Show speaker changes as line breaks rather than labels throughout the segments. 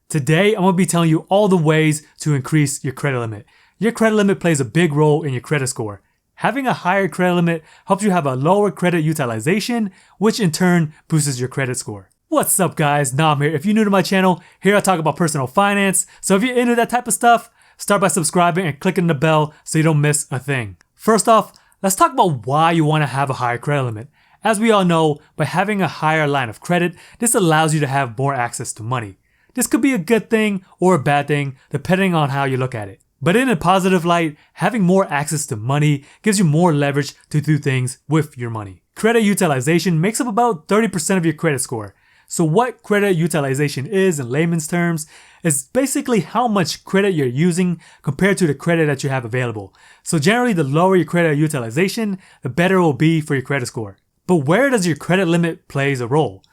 Today, I'm going to be telling you all the ways to increase your credit limit. Your credit limit plays a big role in your credit score. Having a higher credit limit helps you have a lower credit utilization, which in turn boosts your credit score. What's up guys, Naam here. If you're new to my channel, here I talk about personal finance. So if you're into that type of stuff, start by subscribing and clicking the bell so you don't miss a thing. First off, let's talk about why you want to have a higher credit limit. As we all know, by having a higher line of credit, this allows you to have more access to money. This could be a good thing or a bad thing, depending on how you look at it. But in a positive light, having more access to money gives you more leverage to do things with your money. Credit utilization makes up about 30% of your credit score. So what credit utilization is in layman's terms is basically how much credit you're using compared to the credit that you have available. So generally, the lower your credit utilization, the better it will be for your credit score. But where does your credit limit plays a role?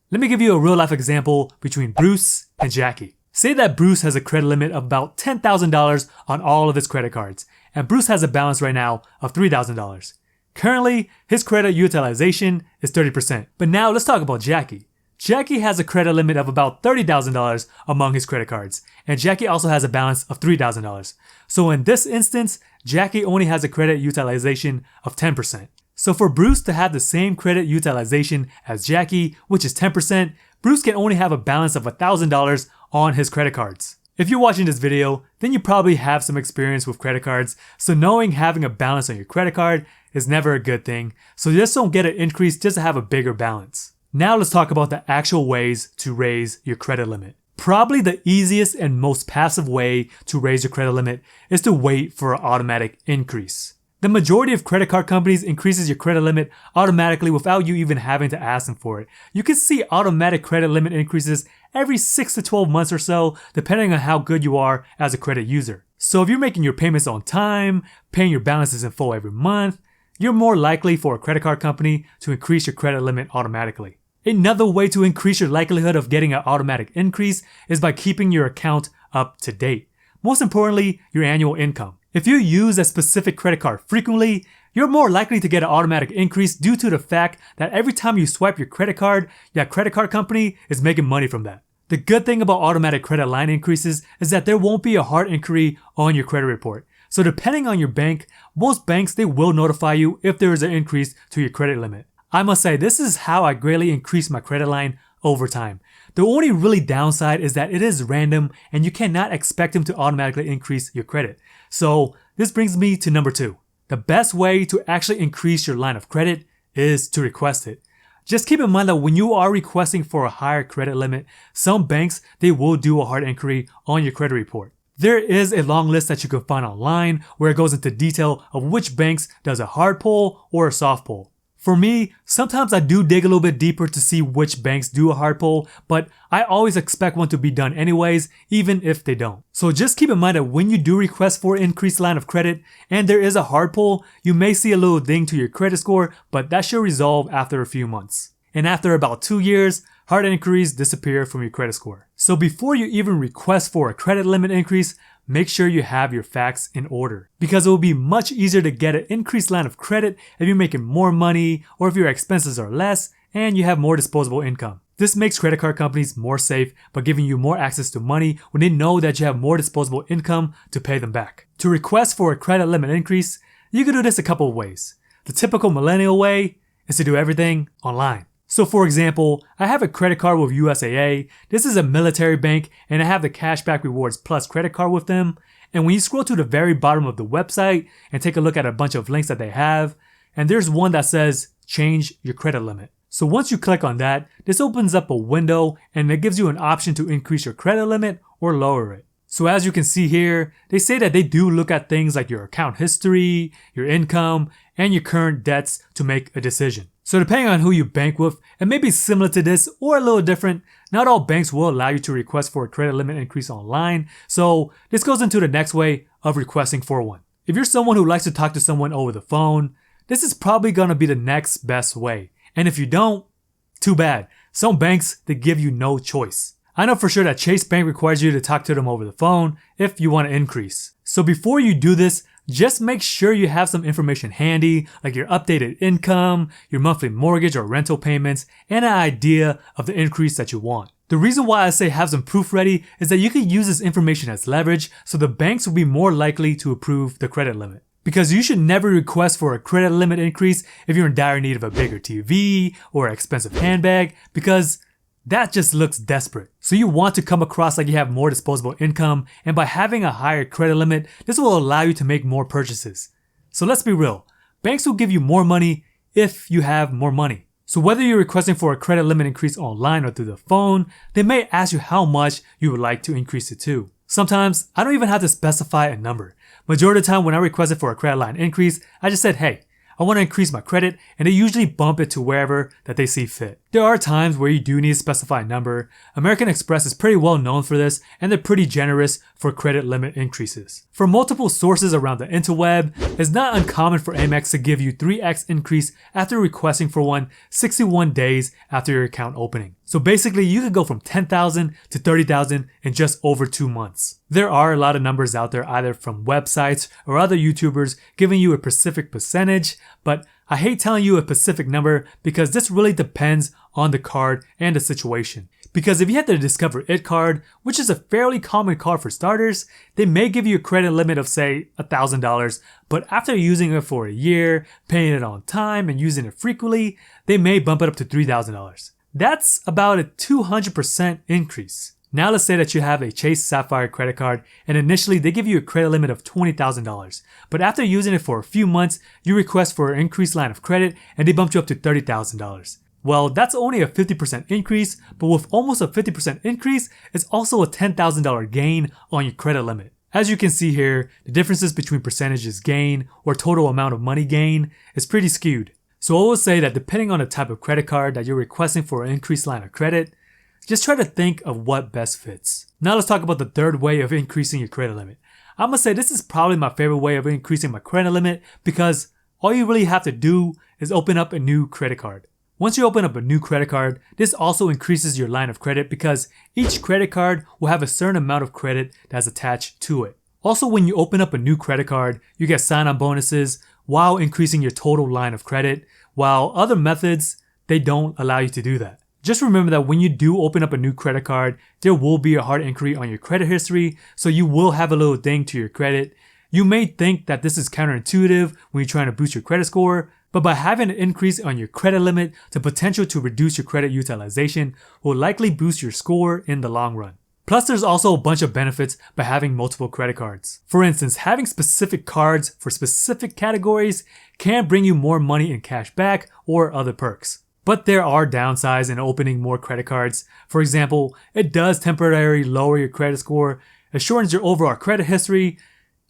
Let me give you a real life example between Bruce and Jackie. Say that Bruce has a credit limit of about $10,000 on all of his credit cards, and Bruce has a balance right now of $3,000. Currently, his credit utilization is 30%. But now let's talk about Jackie. Jackie has a credit limit of about $30,000 among his credit cards, and Jackie also has a balance of $3,000. So in this instance, Jackie only has a credit utilization of 10%. So for Bruce to have the same credit utilization as Jackie, which is 10%, Bruce can only have a balance of $1,000 on his credit cards. If you're watching this video, then you probably have some experience with credit cards, so knowing having a balance on your credit card is never a good thing, so just don't get an increase just to have a bigger balance. Now let's talk about the actual ways to raise your credit limit. Probably the easiest and most passive way to raise your credit limit is to wait for an automatic increase. The majority of credit card companies increases your credit limit automatically without you even having to ask them for it. You can see automatic credit limit increases every 6 to 12 months or so, depending on how good you are as a credit user. So if you're making your payments on time, paying your balances in full every month, you're more likely for a credit card company to increase your credit limit automatically. Another way to increase your likelihood of getting an automatic increase is by keeping your account up to date. Most importantly, your annual income. If you use a specific credit card frequently, you're more likely to get an automatic increase due to the fact that every time you swipe your credit card, that credit card company is making money from that. The good thing about automatic credit line increases is that there won't be a hard inquiry on your credit report. So depending on your bank, most banks, they will notify you if there is an increase to your credit limit. I must say, this is how I greatly increase my credit line over time. The only really downside is that it is random and you cannot expect them to automatically increase your credit. So this brings me to number 2. The best way to actually increase your line of credit is to request it. Just keep in mind that when you are requesting for a higher credit limit, some banks, they will do a hard inquiry on your credit report. There is a long list that you can find online where it goes into detail of which banks does a hard pull or a soft pull. For me, sometimes I do dig a little bit deeper to see which banks do a hard pull, but I always expect one to be done anyways, even if they don't. So just keep in mind that when you do request for an increased line of credit and there is a hard pull, you may see a little ding to your credit score, but that should resolve after a few months. And after about 2 years, hard inquiries disappear from your credit score. So before you even request for a credit limit increase, make sure you have your facts in order, because it will be much easier to get an increased line of credit if you're making more money or if your expenses are less and you have more disposable income. This makes credit card companies more safe by giving you more access to money when they know that you have more disposable income to pay them back. To request for a credit limit increase, you can do this a couple of ways. The typical millennial way is to do everything online. So for example, I have a credit card with USAA. This is a military bank and I have the Cashback Rewards Plus credit card with them. And when you scroll to the very bottom of the website and take a look at a bunch of links that they have, and there's one that says change your credit limit. So once you click on that, this opens up a window and it gives you an option to increase your credit limit or lower it. So as you can see here, they say that they do look at things like your account history, your income, and your current debts to make a decision. So depending on who you bank with, it may be similar to this or a little different. Not all banks will allow you to request for a credit limit increase online. So this goes into the next way of requesting for one. If you're someone who likes to talk to someone over the phone, this is probably going to be the next best way. And if you don't, too bad. Some banks, they give you no choice. I know for sure that Chase Bank requires you to talk to them over the phone if you want to increase. So before you do this, just make sure you have some information handy, like your updated income, your monthly mortgage or rental payments, and an idea of the increase that you want. The reason why I say have some proof ready is that you can use this information as leverage so the banks will be more likely to approve the credit limit. Because you should never request for a credit limit increase if you're in dire need of a bigger TV or an expensive handbag, because that just looks desperate. So you want to come across like you have more disposable income, and by having a higher credit limit, this will allow you to make more purchases. So let's be real, banks will give you more money if you have more money. So whether you're requesting for a credit limit increase online or through the phone, they may ask you how much you would like to increase it to. Sometimes I don't even have to specify a number. Majority of the time when I requested for a credit line increase, I just said, hey, I want to increase my credit, and they usually bump it to wherever that they see fit. There are times where you do need to specify a number. American Express is pretty well known for this, and they're pretty generous for credit limit increases. For multiple sources around the interweb, it's not uncommon for Amex to give you 3x increase after requesting for one 61 days after your account opening. So basically, you could go from 10,000 to 30,000 in just over 2 months. There are a lot of numbers out there either from websites or other YouTubers giving you a specific percentage, but I hate telling you a specific number because this really depends on the card and the situation. Because if you have the Discover It card, which is a fairly common card for starters, they may give you a credit limit of say $1,000, but after using it for a year, paying it on time, and using it frequently, they may bump it up to $3,000. That's about a 200% increase. Now let's say that you have a Chase Sapphire credit card and initially they give you a credit limit of $20,000. But after using it for a few months, you request for an increased line of credit and they bumped you up to $30,000. Well, that's only a 50% increase, but with almost a 50% increase, it's also a $10,000 gain on your credit limit. As you can see here, the differences between percentages gain or total amount of money gain is pretty skewed. So I will say that depending on the type of credit card that you're requesting for an increased line of credit, just try to think of what best fits. Now let's talk about the third way of increasing your credit limit. I'm gonna say this is probably my favorite way of increasing my credit limit because all you really have to do is open up a new credit card. Once you open up a new credit card, this also increases your line of credit because each credit card will have a certain amount of credit that's attached to it. Also, when you open up a new credit card, you get sign-on bonuses while increasing your total line of credit, while other methods, they don't allow you to do that. Just remember that when you do open up a new credit card, there will be a hard inquiry on your credit history, so you will have a little ding to your credit. You may think that this is counterintuitive when you're trying to boost your credit score, but by having an increase on your credit limit, the potential to reduce your credit utilization will likely boost your score in the long run. Plus, there's also a bunch of benefits by having multiple credit cards. For instance, having specific cards for specific categories can bring you more money in cash back or other perks. But there are downsides in opening more credit cards. For example, it does temporarily lower your credit score, it shortens your overall credit history.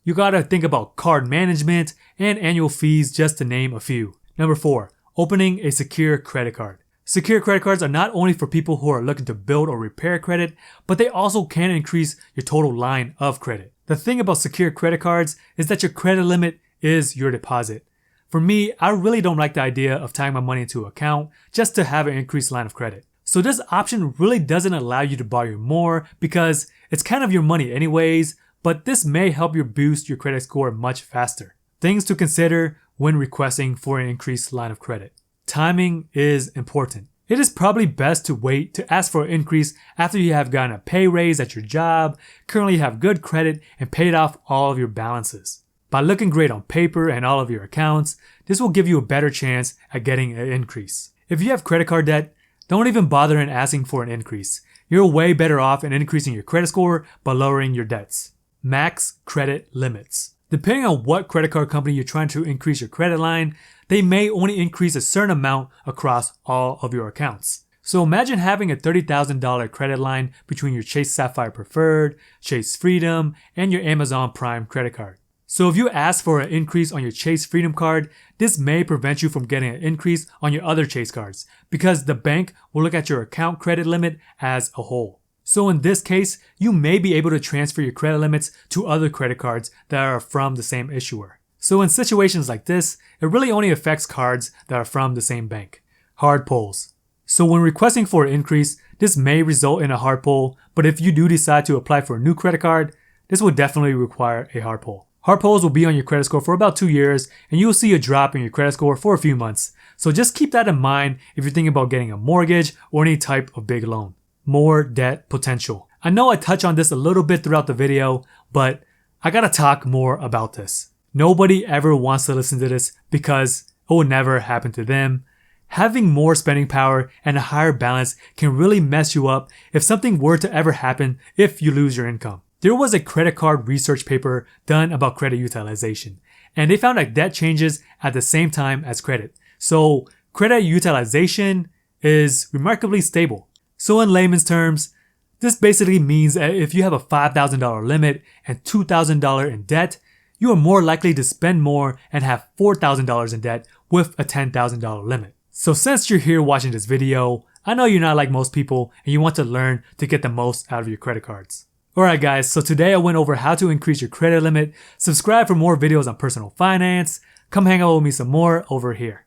You gotta think about card management and annual fees, just to name a few. Number 4, opening a secure credit card. Secure credit cards are not only for people who are looking to build or repair credit, but they also can increase your total line of credit. The thing about secure credit cards is that your credit limit is your deposit. For me, I really don't like the idea of tying my money into an account just to have an increased line of credit. So this option really doesn't allow you to borrow more because it's kind of your money anyways, but this may help you boost your credit score much faster. Things to consider when requesting for an increased line of credit. Timing is important. It is probably best to wait to ask for an increase after you have gotten a pay raise at your job, currently have good credit, and paid off all of your balances. By looking great on paper and all of your accounts, this will give you a better chance at getting an increase. If you have credit card debt, don't even bother in asking for an increase. You're way better off in increasing your credit score by lowering your debts. Max credit limits. Depending on what credit card company you're trying to increase your credit line, they may only increase a certain amount across all of your accounts. So imagine having a $30,000 credit line between your Chase Sapphire Preferred, Chase Freedom, and your Amazon Prime credit card. So if you ask for an increase on your Chase Freedom card, this may prevent you from getting an increase on your other Chase cards because the bank will look at your account credit limit as a whole. So in this case, you may be able to transfer your credit limits to other credit cards that are from the same issuer. So in situations like this, it really only affects cards that are from the same bank. Hard pulls. So when requesting for an increase, this may result in a hard pull, but if you do decide to apply for a new credit card, this will definitely require a hard pull. Hard pulls will be on your credit score for about 2 years, and you will see a drop in your credit score for a few months. So just keep that in mind if you're thinking about getting a mortgage or any type of big loan. more debt potential. I know I touch on this a little bit throughout the video, but I gotta talk more about this. Nobody ever wants to listen to this because it will never happen to them. Having more spending power and a higher balance can really mess you up if something were to ever happen if you lose your income. There was a credit card research paper done about credit utilization, and they found that debt changes at the same time as credit. So credit utilization is remarkably stable. So in layman's terms, this basically means that if you have a $5,000 limit and $2,000 in debt, you are more likely to spend more and have $4,000 in debt with a $10,000 limit. So since you're here watching this video, I know you're not like most people and you want to learn to get the most out of your credit cards. Alright guys, so today I went over how to increase your credit limit. Subscribe for more videos on personal finance. Come hang out with me some more over here.